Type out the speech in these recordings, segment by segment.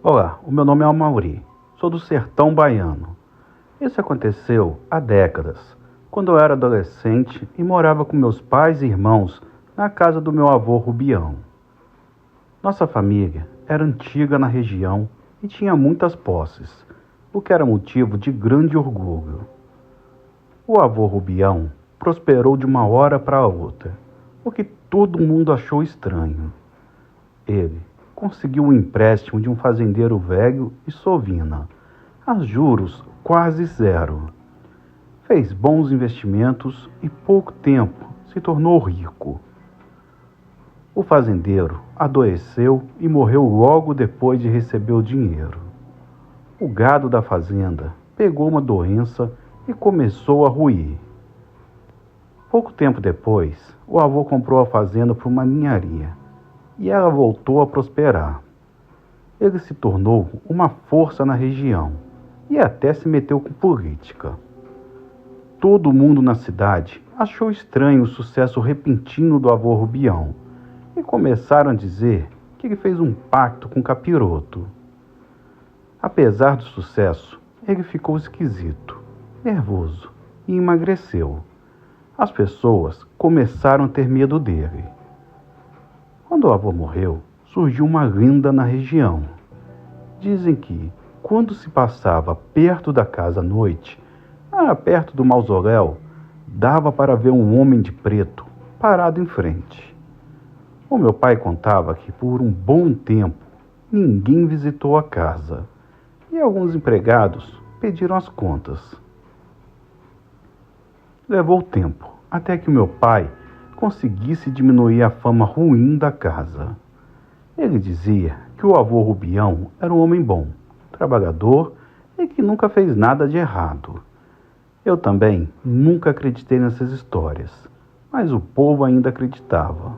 Olá, o meu nome é Amauri, sou do sertão baiano. Isso aconteceu há décadas, quando eu era adolescente e morava com meus pais e irmãos na casa do meu avô Rubião. Nossa família era antiga na região e tinha muitas posses, o que era motivo de grande orgulho. O avô Rubião prosperou de uma hora para outra, o que todo mundo achou estranho. Ele conseguiu um empréstimo de um fazendeiro velho e sovina, a juros quase zero. Fez bons investimentos e pouco tempo se tornou rico. O fazendeiro adoeceu e morreu logo depois de receber o dinheiro. O gado da fazenda pegou uma doença e começou a ruir. Pouco tempo depois, o avô comprou a fazenda para uma ninharia e ela voltou a prosperar. Ele se tornou uma força na região e até se meteu com política. Todo mundo na cidade achou estranho o sucesso repentino do avô Rubião e começaram a dizer que ele fez um pacto com o capiroto. Apesar do sucesso, ele ficou esquisito, nervoso e emagreceu. As pessoas começaram a ter medo dele. Quando o avô morreu, surgiu uma lenda na região. Dizem que, quando se passava perto da casa à noite, perto do mausoléu, dava para ver um homem de preto parado em frente. O meu pai contava que, por um bom tempo, ninguém visitou a casa e alguns empregados pediram as contas. Levou tempo até que o meu pai conseguisse diminuir a fama ruim da casa. Ele dizia que o avô Rubião era um homem bom, trabalhador e que nunca fez nada de errado. Eu também nunca acreditei nessas histórias, mas o povo ainda acreditava.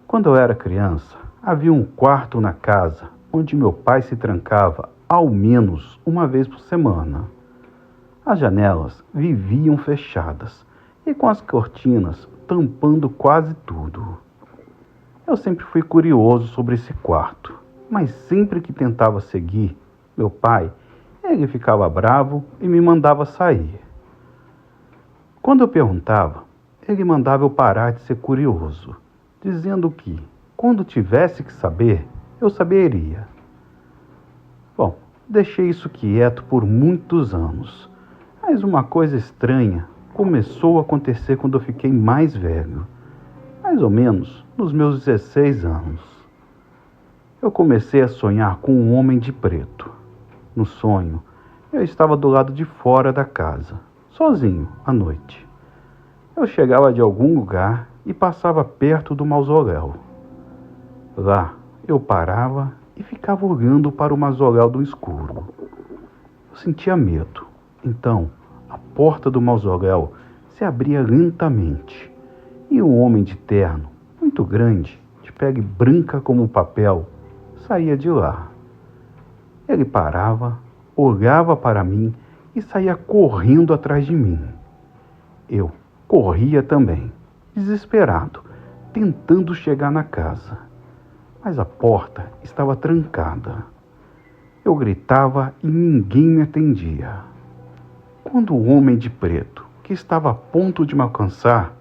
Quando eu era criança, havia um quarto na casa onde meu pai se trancava ao menos uma vez por semana. As janelas viviam fechadas e com as cortinas tampando quase tudo. Eu sempre fui curioso sobre esse quarto, mas sempre que tentava seguir meu pai, ele ficava bravo e me mandava sair. Quando eu perguntava, ele mandava eu parar de ser curioso, dizendo que, quando tivesse que saber, eu saberia. Bom, deixei isso quieto por muitos anos, mas uma coisa estranha começou a acontecer quando eu fiquei mais velho, mais ou menos nos meus 16 anos. Eu comecei a sonhar com um homem de preto. No sonho, eu estava do lado de fora da casa, sozinho, à noite. Eu chegava de algum lugar e passava perto do mausoléu. Lá, eu parava e ficava olhando para o mausoléu do escuro. Eu sentia medo. Então, a porta do mausoléu se abria lentamente e um homem de terno, muito grande, de pele branca como papel, saía de lá. Ele parava, olhava para mim e saía correndo atrás de mim. Eu corria também, desesperado, tentando chegar na casa. Mas a porta estava trancada. Eu gritava e ninguém me atendia. Quando o homem de preto, que estava a ponto de me alcançar,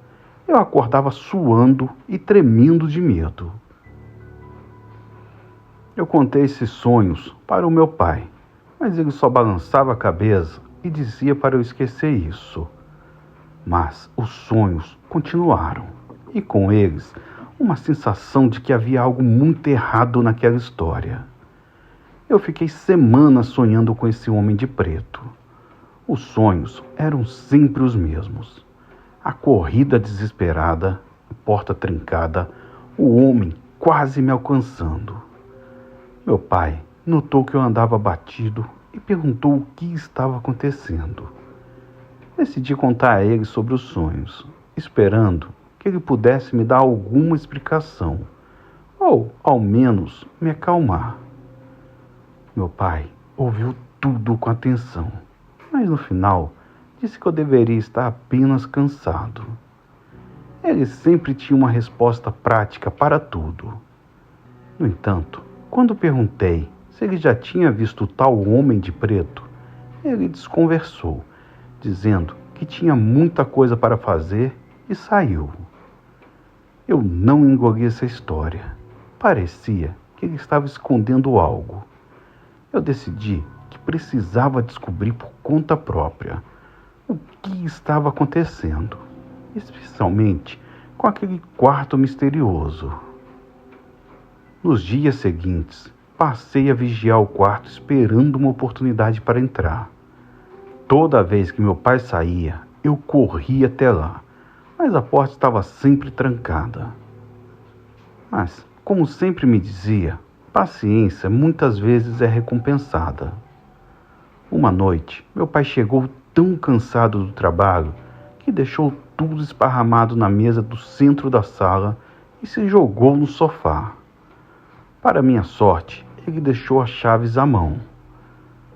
eu acordava suando e tremendo de medo. Eu contei esses sonhos para o meu pai, mas ele só balançava a cabeça e dizia para eu esquecer isso. Mas os sonhos continuaram, e com eles uma sensação de que havia algo muito errado naquela história. Eu fiquei semanas sonhando com esse homem de preto. Os sonhos eram sempre os mesmos. A corrida desesperada, a porta trancada, o homem quase me alcançando. Meu pai notou que eu andava abatido e perguntou o que estava acontecendo. Decidi contar a ele sobre os sonhos, esperando que ele pudesse me dar alguma explicação, ou, ao menos, me acalmar. Meu pai ouviu tudo com atenção, mas no final disse que eu deveria estar apenas cansado. Ele sempre tinha uma resposta prática para tudo. No entanto, Quando perguntei se ele já tinha visto tal homem de preto, ele desconversou, dizendo que tinha muita coisa para fazer e saiu. Eu não engoli essa história. Parecia que ele estava escondendo algo. Eu decidi que precisava descobrir por conta própria o que estava acontecendo, especialmente com aquele quarto misterioso. Nos dias seguintes, passei a vigiar o quarto esperando uma oportunidade para entrar. Toda vez que meu pai saía, eu corria até lá, mas a porta estava sempre trancada. Mas, como sempre me dizia, paciência muitas vezes é recompensada. Uma noite, meu pai chegou tão cansado do trabalho que deixou tudo esparramado na mesa do centro da sala e se jogou no sofá. Para minha sorte, ele deixou as chaves à mão.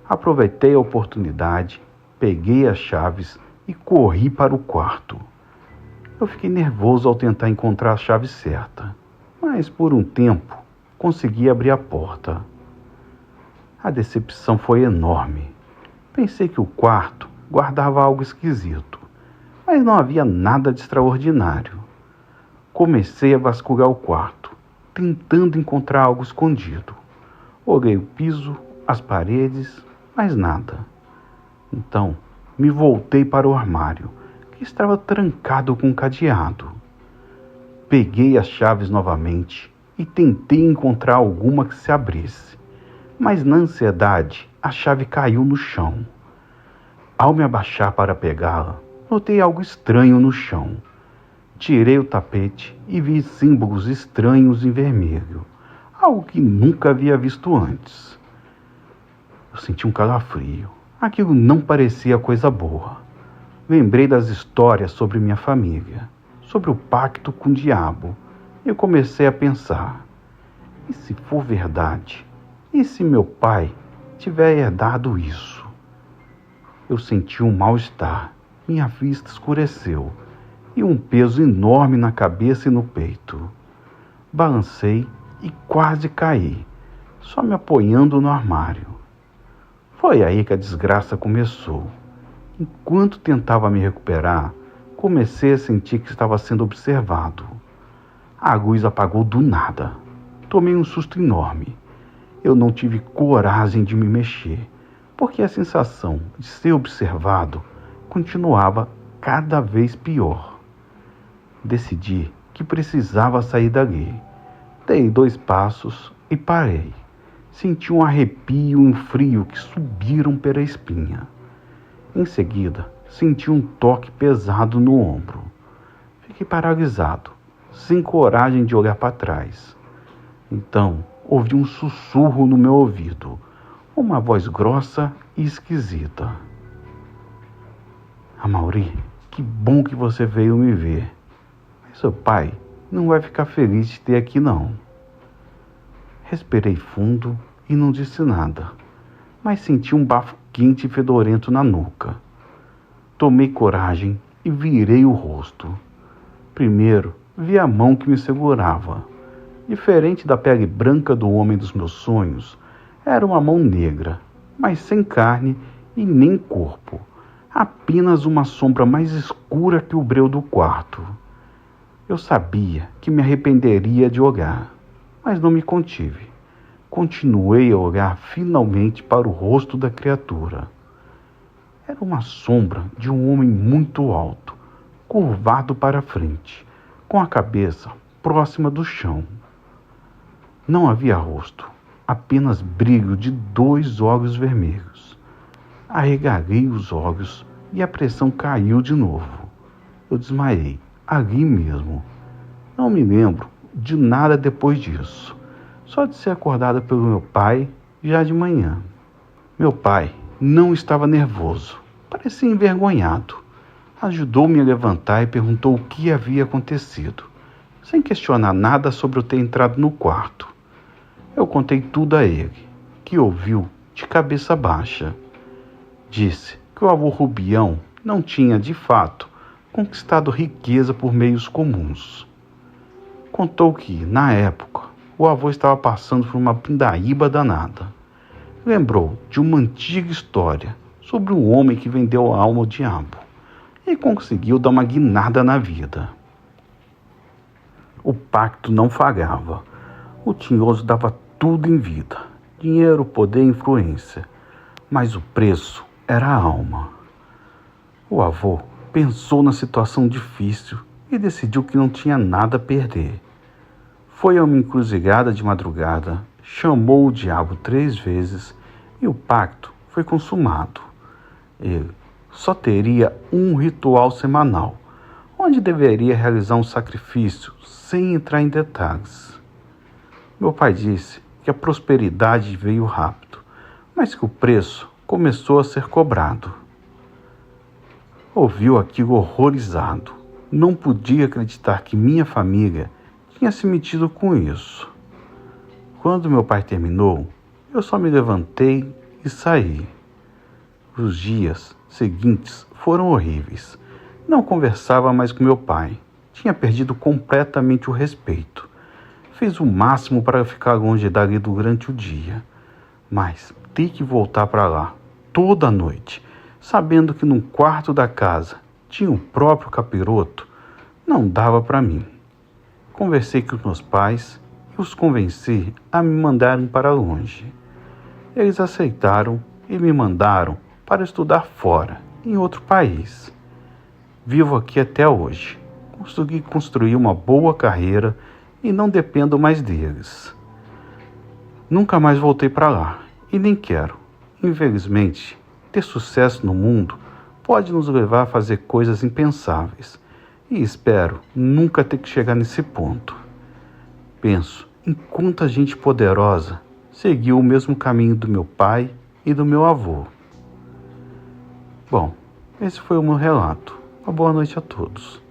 Aproveitei a oportunidade, peguei as chaves e corri para o quarto. Eu fiquei nervoso ao tentar encontrar a chave certa, mas por um tempo consegui abrir a porta. A decepção foi enorme. Pensei que o quarto guardava algo esquisito, mas não havia nada de extraordinário. Comecei a vasculhar o quarto, tentando encontrar algo escondido. Olhei o piso, as paredes, mas nada. Então, me voltei para o armário, que estava trancado com um cadeado. Peguei as chaves novamente e tentei encontrar alguma que se abrisse, mas na ansiedade, a chave caiu no chão. Ao me abaixar para pegá-la, notei algo estranho no chão. Tirei o tapete e vi símbolos estranhos em vermelho, algo que nunca havia visto antes. Eu senti um calafrio. Aquilo não parecia coisa boa. Lembrei das histórias sobre minha família, sobre o pacto com o diabo, e comecei a pensar: e se for verdade? E se meu pai tiver herdado isso? Eu senti um mal-estar, minha vista escureceu e um peso enorme na cabeça e no peito. Balancei e quase caí, só me apoiando no armário. Foi aí que a desgraça começou. Enquanto tentava me recuperar, comecei a sentir que estava sendo observado. A luz apagou do nada. Tomei um susto enorme. Eu não tive coragem de me mexer, porque a sensação de ser observado continuava cada vez pior. Decidi que precisava sair dali. Dei 2 passos e parei. Senti um arrepio e um frio que subiram pela espinha. Em seguida, senti um toque pesado no ombro. Fiquei paralisado, sem coragem de olhar para trás. Então, ouvi um sussurro no meu ouvido, uma voz grossa e esquisita. Amaury, que bom que você veio me ver. Mas seu pai não vai ficar feliz de ter aqui, não. Respirei fundo e não disse nada, mas senti um bafo quente e fedorento na nuca. Tomei coragem e virei o rosto. Primeiro, vi a mão que me segurava. Diferente da pele branca do homem dos meus sonhos, era uma mão negra, mas sem carne e nem corpo. Apenas uma sombra mais escura que o breu do quarto. Eu sabia que me arrependeria de olhar, mas não me contive. Continuei a olhar finalmente para o rosto da criatura. Era uma sombra de um homem muito alto, curvado para frente, com a cabeça próxima do chão. Não havia rosto, apenas brilho de 2 olhos vermelhos. Arregalei os olhos e a pressão caiu de novo. Eu desmaiei, ali mesmo. Não me lembro de nada depois disso, só de ser acordada pelo meu pai já de manhã. Meu pai não estava nervoso, parecia envergonhado. Ajudou-me a levantar e perguntou o que havia acontecido, sem questionar nada sobre eu ter entrado no quarto. Eu contei tudo a ele, que ouviu de cabeça baixa. Disse que o avô Rubião não tinha, de fato, conquistado riqueza por meios comuns. Contou que, na época, o avô estava passando por uma pindaíba danada. Lembrou de uma antiga história sobre um homem que vendeu a alma ao diabo e conseguiu dar uma guinada na vida. O pacto não falhava. O tinhoso dava tudo em vida: dinheiro, poder e influência. Mas o preço era a alma. O avô pensou na situação difícil e decidiu que não tinha nada a perder. Foi a uma encruzilhada de madrugada, chamou o diabo 3 vezes e o pacto foi consumado. Ele só teria um ritual semanal, onde deveria realizar um sacrifício sem entrar em detalhes. Meu pai disse que a prosperidade veio rápido, mas que o preço começou a ser cobrado. Ouviu aquilo horrorizado. Não podia acreditar que minha família tinha se metido com isso. Quando meu pai terminou, eu só me levantei e saí. Os dias seguintes foram horríveis. Não conversava mais com meu pai. Tinha perdido completamente o respeito. Fiz o máximo para ficar longe dali durante o dia. Mas ter que voltar para lá toda noite, sabendo que no quarto da casa tinha o próprio capiroto, não dava para mim. Conversei com meus pais e os convenci a me mandarem para longe. Eles aceitaram e me mandaram para estudar fora, em outro país. Vivo aqui até hoje. Consegui construir uma boa carreira e não dependo mais deles. Nunca mais voltei para lá e nem quero. Infelizmente, ter sucesso no mundo pode nos levar a fazer coisas impensáveis. E espero nunca ter que chegar nesse ponto. Penso em quanta gente poderosa seguiu o mesmo caminho do meu pai e do meu avô. Bom, esse foi o meu relato. Uma boa noite a todos.